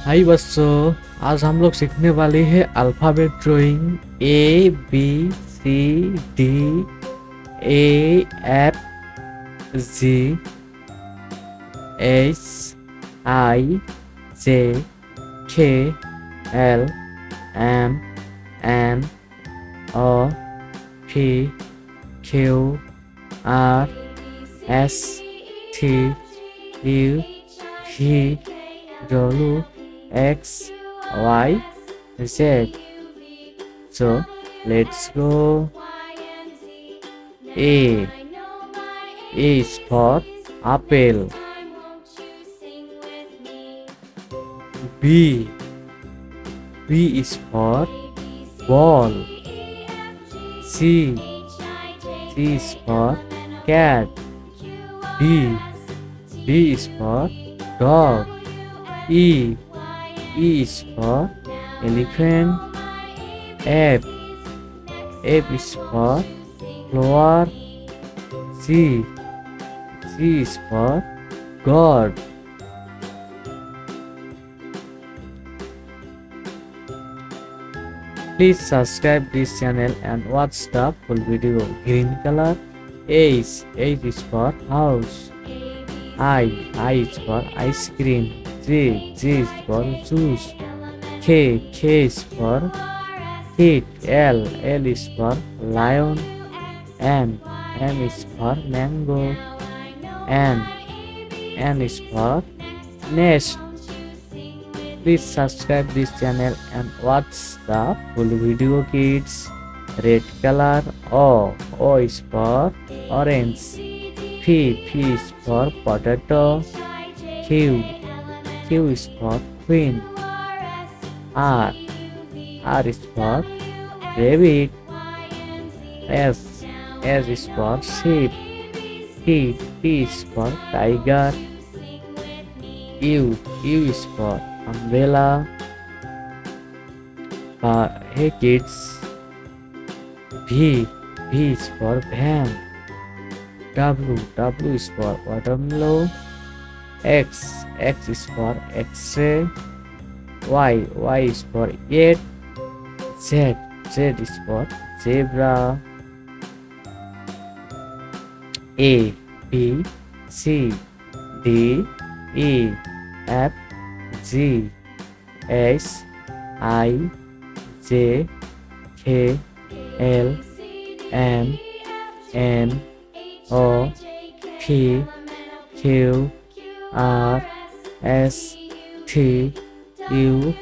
हाय बच्चों, आज हम लोग सीखने वाले हैं alphabet drawing ABCDEFGHIJKLMNOPQRSTUV W X Y Z. So let's go. A. A is for apple. B. B is for ball. C. C is for cat. D. D is for dog. E. E is for elephant. F. F is for flower. G. G is for God. Please subscribe this channel and watch the full video. Green color. H is for house. I is for ice cream. J is for juice. K is for kit. L is for lion. M is for mango. N is for nest. Please subscribe this channel and watch the full video, kids. Red color. O is for orange. P is for potato. Q is for queen. R is for rabbit. S is for sheep. T is for tiger. U is for umbrella. Hey kids. V is for van. W is for watermelon. X is for X-ray. Y is for yet. Z is for zebra. A B C D E F G H I J K L M N O P Q R S T U